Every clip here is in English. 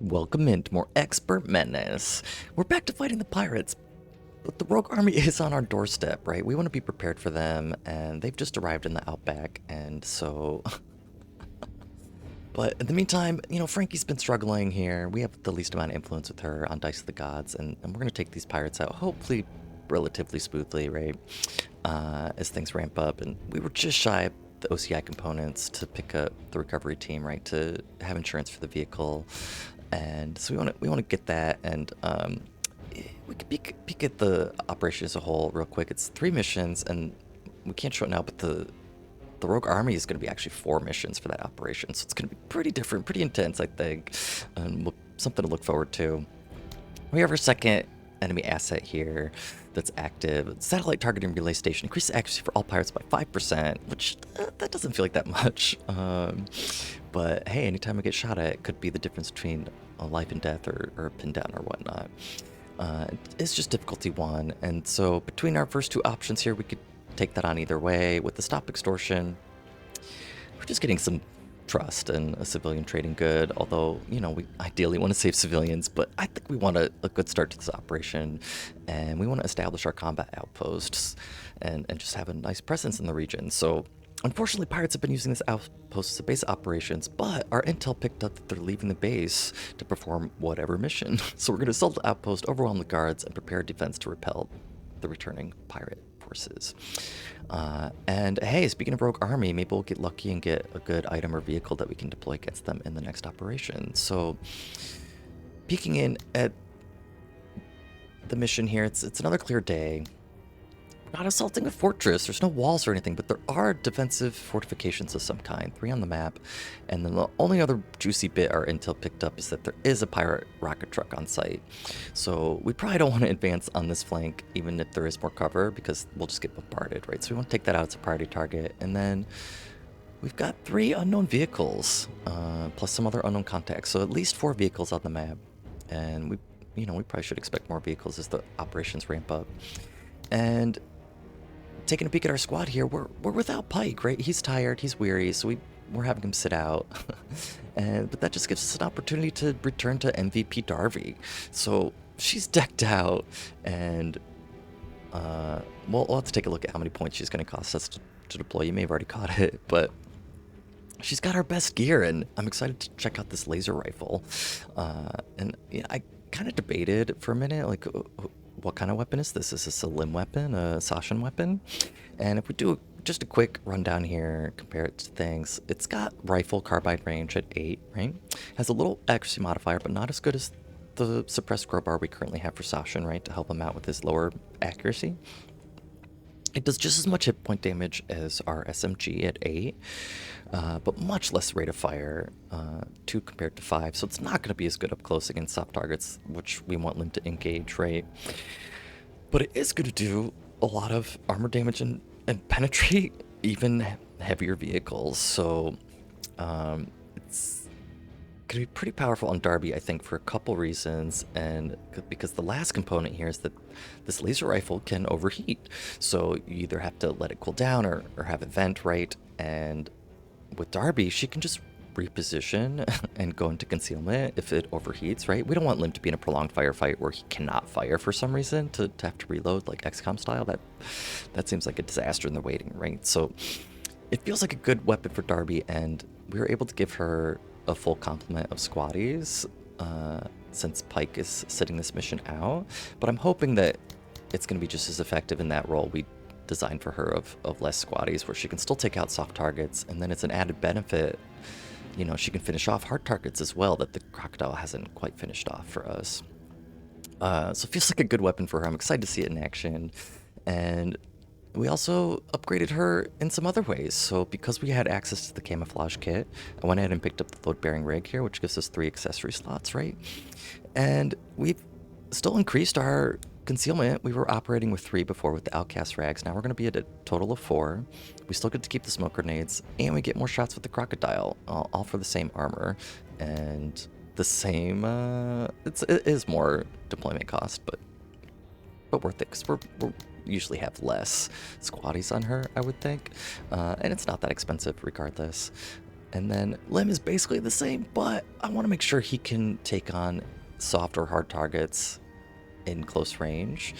Welcome into more Expert Menace. We're back to fighting the pirates, but the rogue army is on our doorstep, right? We want to be prepared for them, and they've just arrived in the outback, and so... But in the meantime, Frankie's been struggling here. We have the least amount of influence with her on Dice of the Gods, and we're going to take these pirates out, hopefully relatively smoothly, right? As things ramp up, and we were just shy of the OCI components to pick up the recovery team, right? To have insurance for the vehicle. And so we want to get that, and we could peek at the operation as a whole real quick. It's 3 missions, and we can't show it now, but the Rogue Army is going to be actually 4 missions for that operation, so it's going to be pretty different, pretty intense, I think, and something to look forward to. We have our second enemy asset here that's active. Satellite targeting relay station. Increases accuracy for all pirates by 5%, which that doesn't feel like that much. But hey, anytime I get shot at, it could be the difference between a life and death or a pin down or whatnot. It's just difficulty 1, and so between our first 2 options here, we could take that on either way. With the stop extortion, we're just getting some trust and a civilian trading good, although, we ideally want to save civilians, but I think we want a good start to this operation, and we want to establish our combat outposts and just have a nice presence in the region. So unfortunately, pirates have been using this outpost as a base of operations, but our intel picked up that they're leaving the base to perform whatever mission. So we're going to assault the outpost, overwhelm the guards, and prepare defense to repel the returning pirate forces. And hey, speaking of Rogue Army, maybe we'll get lucky and get a good item or vehicle that we can deploy against them in the next operation. So, peeking in at the mission here, it's another clear day. We're not assaulting a fortress, there's no walls or anything, but there are defensive fortifications of some kind, 3 on the map. And then the only other juicy bit our intel picked up is that there is a pirate rocket truck on site. So we probably don't want to advance on this flank, even if there is more cover, because we'll just get bombarded, right? So we want to take that out as a priority target. And then we've got 3 unknown vehicles, plus some other unknown contacts. So at least 4 vehicles on the map. And we probably should expect more vehicles as the operations ramp up. And taking a peek at our squad here, we're without Pike, right? He's tired, he's weary, so we're having him sit out. But that just gives us an opportunity to return to MVP Darby. So she's decked out, and we'll have to take a look at how many points she's going to cost us to deploy. You may have already caught it, but she's got our best gear, and I'm excited to check out this laser rifle. And I kind of debated for a minute, like, what kind of weapon is this? Is this a limb weapon, a Sashin weapon? And if we do just a quick rundown here, compare it to things, it's got rifle carbine range at 8, right? Has a little accuracy modifier, but not as good as the suppressed crowbar we currently have for Sashin, right? To help him out with his lower accuracy. It does just as much hit point damage as our SMG at 8, but much less rate of fire, 2 compared to 5, so it's not going to be as good up close against soft targets, which we want Limb to engage, right? But it is going to do a lot of armor damage and penetrate even heavier vehicles, so it's going to be pretty powerful on Darby, I think, for a couple reasons, and because the last component here is that this laser rifle can overheat, so you either have to let it cool down or have it vent, right? And with Darby, she can just reposition and go into concealment if it overheats, right? We don't want Lim to be in a prolonged firefight where he cannot fire for some reason to have to reload, like XCOM style. That seems like a disaster in the waiting, right? So it feels like a good weapon for Darby, and we were able to give her a full complement of squaddies since Pike is sitting this mission out, but I'm hoping that it's going to be just as effective in that role we designed for her of less squaddies, where she can still take out soft targets, and then it's an added benefit, she can finish off hard targets as well that the Crocodile hasn't quite finished off for us. So it feels like a good weapon for her. I'm excited to see it in action, and we also upgraded her in some other ways. So because we had access to the camouflage kit, I went ahead and picked up the load-bearing rig here, which gives us 3 accessory slots, right? And we've still increased our concealment. We were operating with 3 before with the outcast rags. Now we're going to be at a total of 4. We still get to keep the smoke grenades, and we get more shots with the crocodile, all for the same armor and the same. It is more deployment cost, but worth it, because we're usually have less squaddies on her, I would think, and it's not that expensive regardless. And then Lim is basically the same, but I want to make sure he can take on soft or hard targets in close range.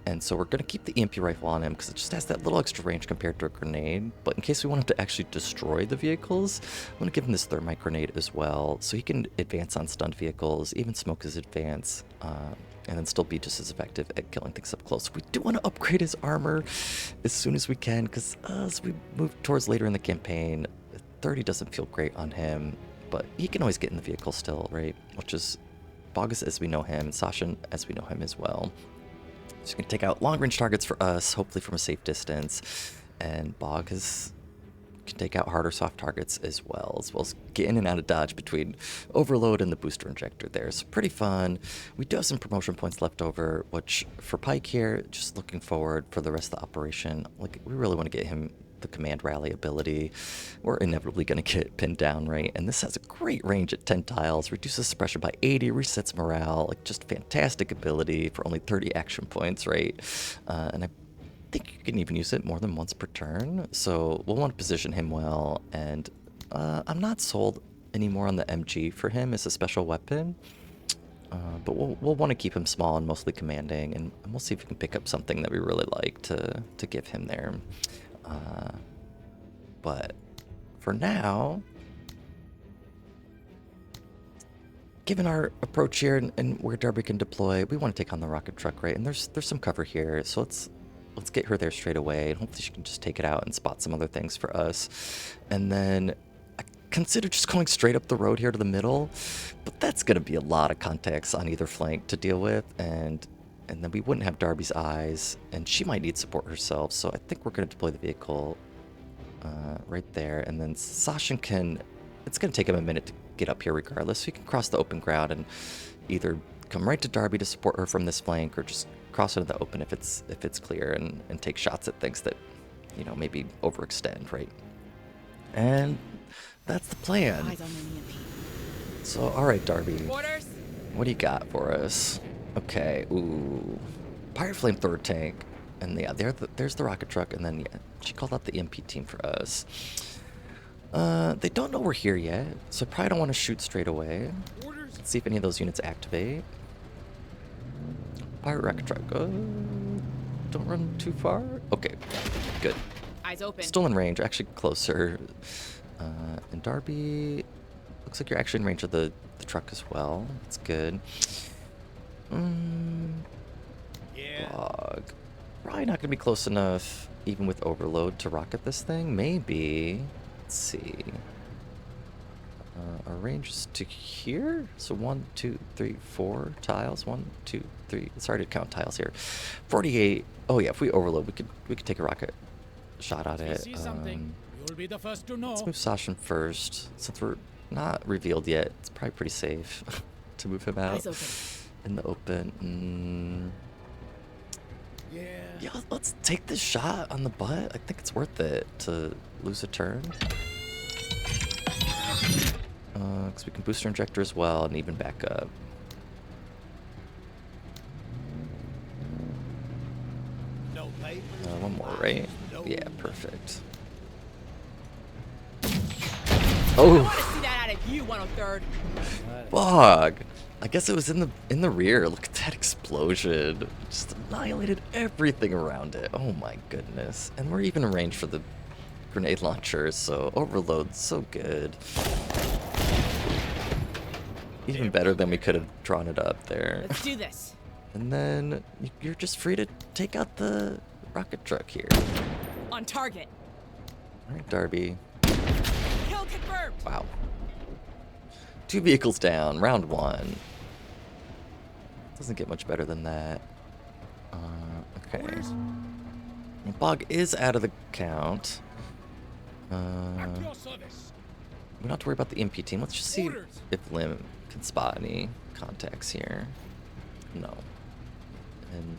And so we're going to keep the EMP rifle on him because it just has that little extra range compared to a grenade. But in case we want him to actually destroy the vehicles, I'm going to give him this thermite grenade as well, so he can advance on stunned vehicles, even smoke his advance, and then still be just as effective at killing things up close. We do want to upgrade his armor as soon as we can, because as we move towards later in the campaign, 30 doesn't feel great on him, but he can always get in the vehicle still, right? Which is Bogus as we know him, Sashin as we know him as well. So you can take out long-range targets for us, hopefully from a safe distance, and Bog can take out hard or soft targets as well as get in and out of dodge between Overload and the booster injector there. So pretty fun. We do have some promotion points left over, which for Pike here, just looking forward for the rest of the operation, like we really want to get him the command rally ability. We're inevitably going to get pinned down, right? And this has a great range at 10 tiles, reduces suppression by 80, resets morale, like just fantastic ability for only 30 action points, right? And I think you can even use it more than once per turn, so we'll want to position him well. And I'm not sold anymore on the MG for him as a special weapon, but we'll want to keep him small and mostly commanding, and we'll see if we can pick up something that we really like to give him there. But for now, given our approach here and where Darby can deploy, we want to take on the rocket truck, right? And there's some cover here, so let's get her there straight away, and hopefully she can just take it out and spot some other things for us. And then I consider just going straight up the road here to the middle, but that's going to be a lot of contacts on either flank to deal with, and then we wouldn't have Darby's eyes, and she might need support herself, so I think we're going to deploy the vehicle right there. And then Sashin it's going to take him a minute to get up here regardless, so he can cross the open ground and either come right to Darby to support her from this flank, or just cross into the open if it's clear, and take shots at things that, you know, maybe overextend, right? And that's the plan. So, all right, Darby, what do you got for us? Okay, ooh, Pirate Flamethrower tank, and yeah, there's the rocket truck, and then yeah, she called out the EMP team for us. They don't know we're here yet, so probably don't want to shoot straight away. Let's see if any of those units activate. Pirate rocket truck, don't run too far. Okay, good. Eyes open. Still in range, actually closer. And Darby, looks like you're actually in range of the truck as well. That's good. Log. Probably not gonna be close enough, even with overload, to rocket this thing. Maybe. Let's see. Our range is to here. So 1, 2, 3, 4 tiles. 1, 2, 3. Sorry to count tiles here. 48. Oh yeah, if we overload, we could take a rocket shot at it. You'll be the first to know. Let's move Sashin first, since we're not revealed yet. It's probably pretty safe to move him out in the open. Yeah, let's take this shot on the butt. I think it's worth it to lose a turn. Because we can booster injector as well and even back up. One more, right? Yeah, perfect. Oh! Bog! I guess it was in the rear. Look at that explosion. Just annihilated everything around it. Oh my goodness. And we're even in range for the grenade launchers, so overload's so good. Even better than we could have drawn it up there. Let's do this. And then you're just free to take out the rocket truck here. On target. Alright, Darby. Kill confirmed. Wow. 2 vehicles down, round 1. Doesn't get much better than that. Okay. Well, Bog is out of the count. We don't have to worry about the MP team. Let's just see if Lim can spot any contacts here. No. And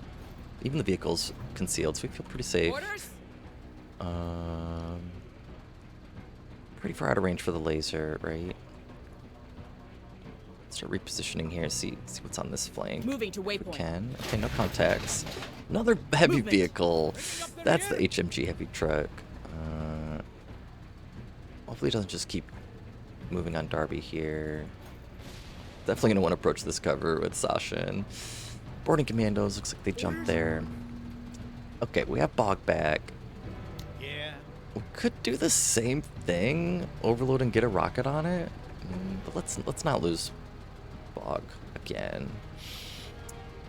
even the vehicle's concealed, so we feel pretty safe. Pretty far out of range for the laser, right? Start repositioning here, see what's on this flank. Moving to waypoint. We can. Okay, no contacts. Another heavy vehicle. That's the HMG heavy truck. Hopefully it doesn't just keep moving on Darby here. Definitely gonna want to approach this cover with Sasha and boarding commandos. Looks like they jumped there. Okay, we have Bog back. Yeah. We could do the same thing, overload and get a rocket on it, but let's not lose Bog again.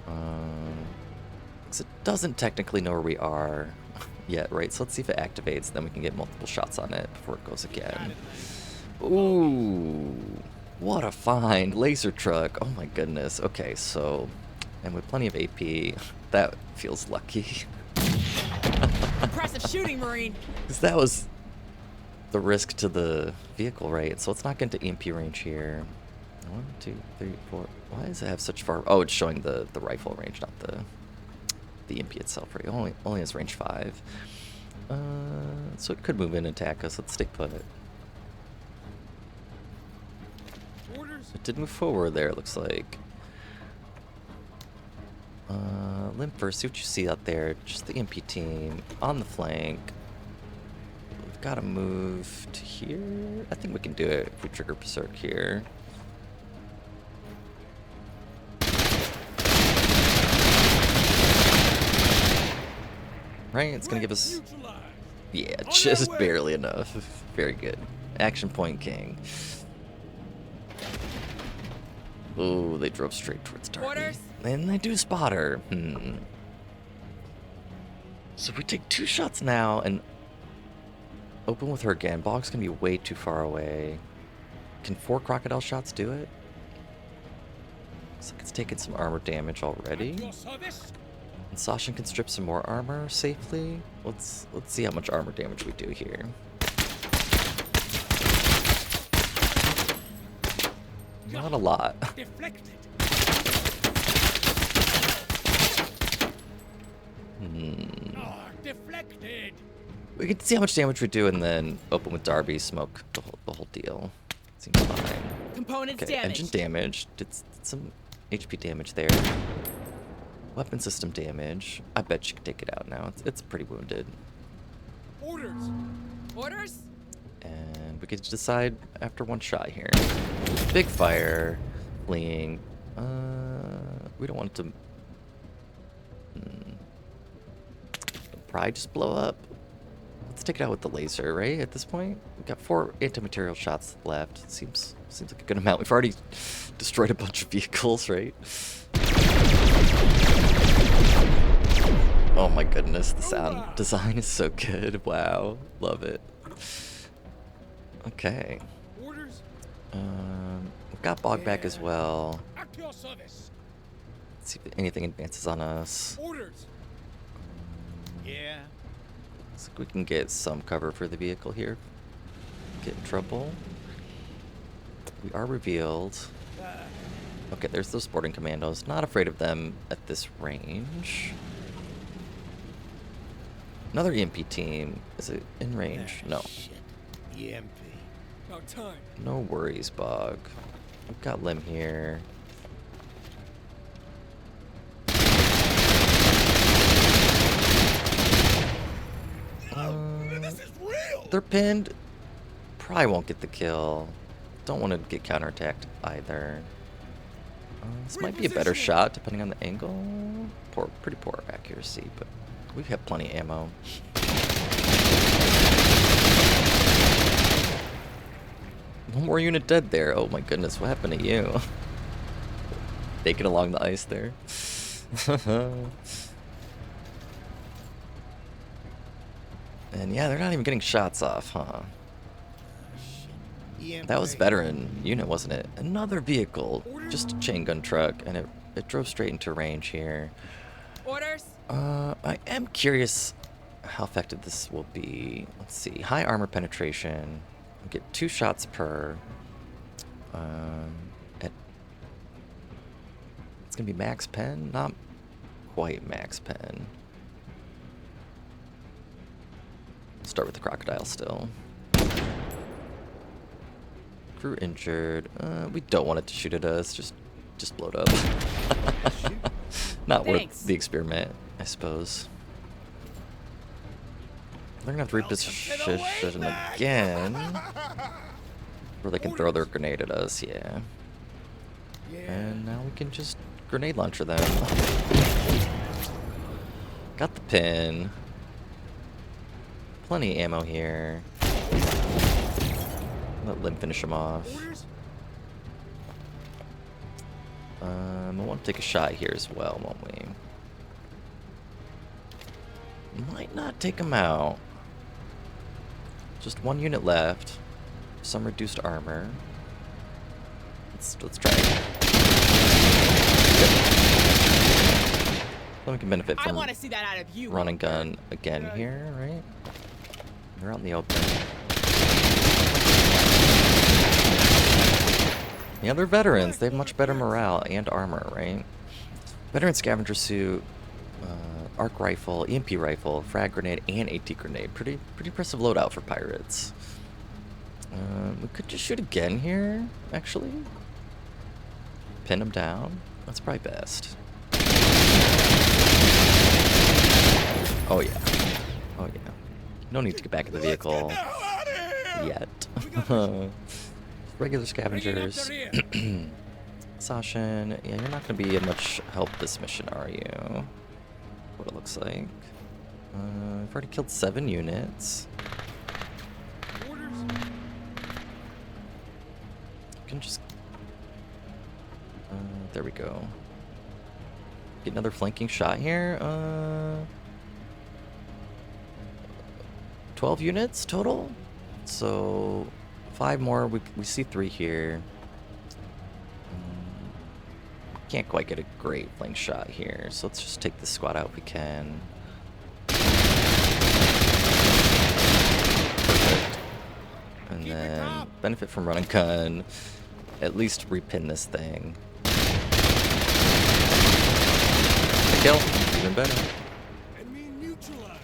'Cause it doesn't technically know where we are yet, right? So let's see if it activates, then we can get multiple shots on it before it goes again. Ooh, what a find. Laser truck. Oh my goodness. Okay, so, and with plenty of AP, that feels lucky. Impressive shooting, Marine. Because that was the risk to the vehicle, right? So let's not get into EMP range here. 1, 2, 3, 4. Why does it have such far? Oh, it's showing the rifle range, not the EMP itself, right? Only has range 5. So it could move in and attack us. Let's stay put. Orders. It did move forward there, it looks like. Limp first, see what you see out there. Just the EMP team on the flank. We've got to move to here. I think we can do it if we trigger Berserk here. Right, it's gonna give us, yeah, just barely enough. Very good. Action point king. Oh, they drove straight towards Darby. Orders. And they do spot her. So if we take 2 shots now and open with her again, Bog's gonna be way too far away. Can 4 crocodile shots do it? Looks like it's taking some armor damage already. Your service. And Sasha can strip some more armor safely. Let's see how much armor damage we do here. Not a lot. Deflected. Oh, deflected. We can see how much damage we do and then open with Darby, smoke the whole deal. Seems fine. Components Okay, damaged. engine damage. Did some HP damage there. Weapon system damage. I bet you can take it out now. It's pretty wounded. Orders. Orders. And we get to decide after 1 shot here. Big fire, fleeing. We don't want it to. Probably just blow up. Let's take it out with the laser, right? At this point, we've got 4 anti-material shots left. Seems like a good amount. We've already destroyed a bunch of vehicles, right? Oh my goodness, the sound design is so good. Wow, love it. Okay. Orders. We've got Bog back as well. At your service. Let's see if anything advances on us. Orders. Yeah. Looks like we can get some cover for the vehicle here. Get in trouble. We are revealed. Okay, there's those boarding commandos. Not afraid of them at this range. Another EMP team. Is it in range? No. Shit. EMP. About time. No worries, Bog. I've got Lim here. This is real. They're pinned. Probably won't get the kill. Don't want to get counterattacked either. This might be a better shot depending on the angle. Pretty poor accuracy, but we have plenty of ammo. One more unit dead there. Oh my goodness, what happened to you? Naked along the ice there. And yeah, they're not even getting shots off, huh? That was veteran unit, wasn't it? Another vehicle, just a chain gun truck, and it drove straight into range here. Orders. I am curious how effective this will be. Let's see, high armor penetration. We'll get 2 shots per. It's gonna be max pen, not quite max pen. Start with the crocodile still. Crew injured. We don't want it to shoot at us. Just blow it up. Not Thanks. worth the experiment, I suppose. They're gonna have to reposition again. Or they can throw their grenade at us, yeah. Yeah. And now we can just grenade launcher them. Got the pin. Plenty of ammo here. Let Lim finish him off. Orders? I want to take a shot here as well, won't we? Might not take him out. Just one unit left. Some reduced armor. Let's try it. Then we can benefit I from want to see that out of you. run and gun again here, right? They're out in the open. Yeah, they're veterans. They have much better morale and armor, right? Veteran scavenger suit, arc rifle, EMP rifle, frag grenade, and AT grenade. Pretty impressive loadout for pirates. We could just shoot again here, actually. Pin them down. That's probably best. Oh yeah. Oh yeah. No need to get back in the vehicle yet. Regular scavengers. Sashin, yeah, you're not going to be of much help this mission, are you? What it looks like. I've already killed 7 units. Orders? You can just... there we go. Get another flanking shot here. 12 units total. So 5 more. We see 3 here. Can't quite get a great flank shot here, so let's just take this squad out if we can. Perfect. And then benefit from run and gun. At least repin this thing. A kill, even better. Enemy neutralized.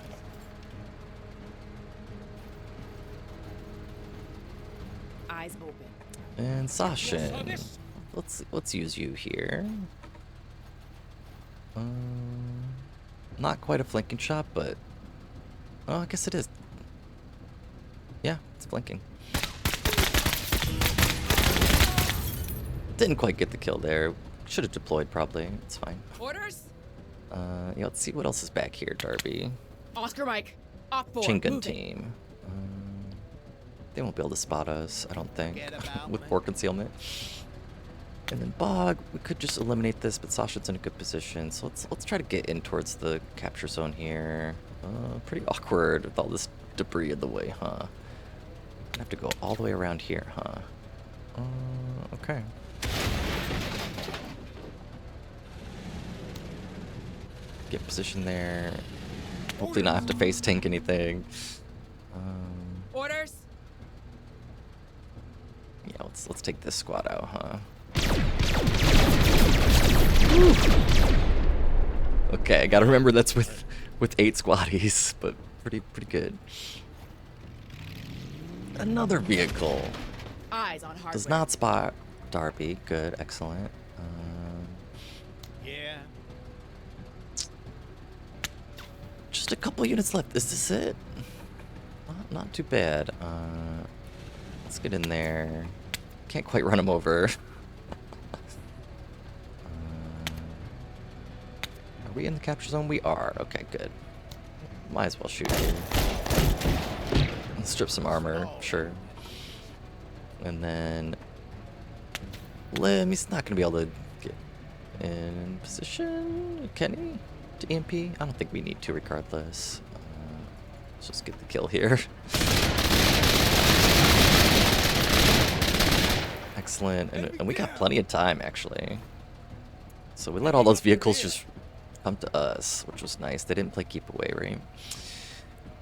Eyes open. And Sashin. Let's use you here. Not quite a flanking shot, but oh, I guess it is. Yeah, it's flanking. Didn't quite get the kill there. Should have deployed probably. It's fine. Orders? Yeah, let's see what else is back here, Darby. Oscar Mike. Op 4. Chain gun moving. team. They won't be able to spot us, I don't think, Forget about with me. poor concealment. And then Bog, we could just eliminate this, but Sasha's in a good position, so let's try to get in towards the capture zone here. Pretty awkward with all this debris in the way, huh? Have to go all the way around here, huh? Okay. Get position there. Hopefully not have to face tank anything. Orders? Yeah, let's take this squad out, huh? Okay, I gotta remember that's with 8 squaddies, but pretty good. Another vehicle. Eyes on hardware. Does not spot Darby. Good, excellent. Yeah. Just a couple units left. Is this it? Not too bad. Let's get in there. Can't quite run him over. Are we in the capture zone? We are. Okay, good. Might as well shoot here. Strip some armor, sure. And then Lim, he's not gonna be able to get in position. Can he? To EMP? I don't think we need to regardless. Let's just get the kill here. Excellent. And we got plenty of time actually. So we let all those vehicles just come to us, which was nice. They didn't play keep away, right?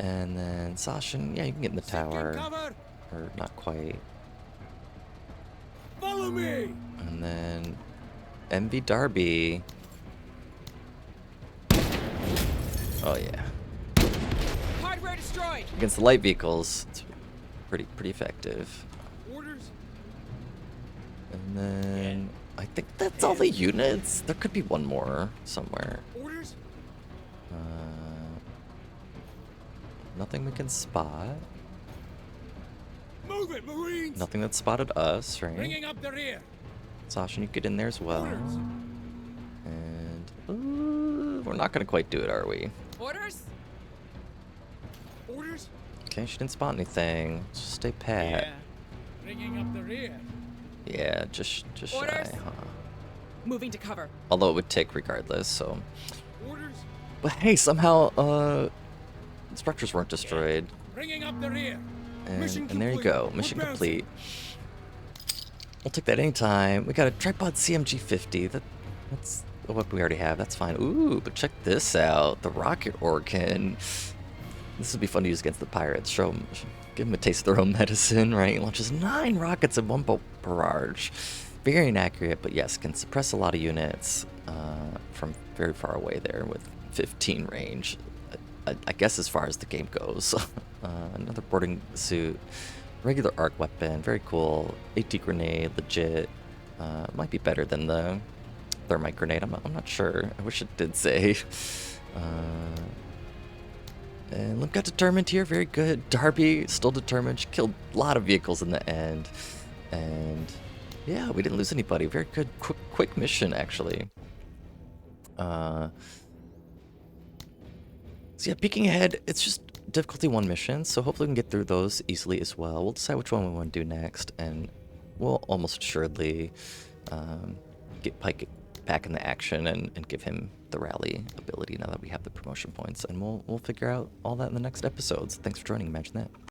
And then Sashin, yeah, you can get in the tower. Cover. Or not quite. Follow me. And then MV Darby. Oh yeah. Hardware destroyed. Against the light vehicles, it's pretty effective. Orders. And then I think that's all the units. There could be one more somewhere. Orders. Nothing we can spot. Move it, Marines! Nothing that spotted us, right? Bringing up the rear. Sasha, you get in there as well. Orders. And we're not gonna quite do it, are we? Orders? Orders? Okay, she didn't spot anything. Let's just stay pat. Yeah. Bringing up the rear. Yeah, just Orders. shy, huh? Moving to cover. Although it would take regardless, so. Orders. But hey, somehow structures weren't destroyed. Bringing up the rear. And, Mission and there you complete. go, We're mission bouncing. complete. We'll take that anytime. We got a tripod CMG-50. That's a weapon we already have. That's fine. Ooh, but check this out. The rocket organ. This would be fun to use against the pirates. Show 'em, give them a taste of their own medicine, right? Launches 9 rockets in one barrage. Very inaccurate, but yes, can suppress a lot of units from very far away there with 15 range. I guess as far as the game goes. Another boarding suit. Regular arc weapon, very cool. AT grenade, legit. Might be better than the thermite grenade. I'm not sure. I wish it did say. And Limp got determined here, very good. Darby still determined. She killed a lot of vehicles in the end, and yeah, we didn't lose anybody. Very good, quick mission actually. So yeah, peeking ahead, it's just difficulty 1 mission, so hopefully we can get through those easily as well. We'll decide which one we want to do next, and we'll almost assuredly get Pike back in the action and give him the rally ability now that we have the promotion points, and we'll figure out all that in the next episodes. Thanks for joining. Imagine that.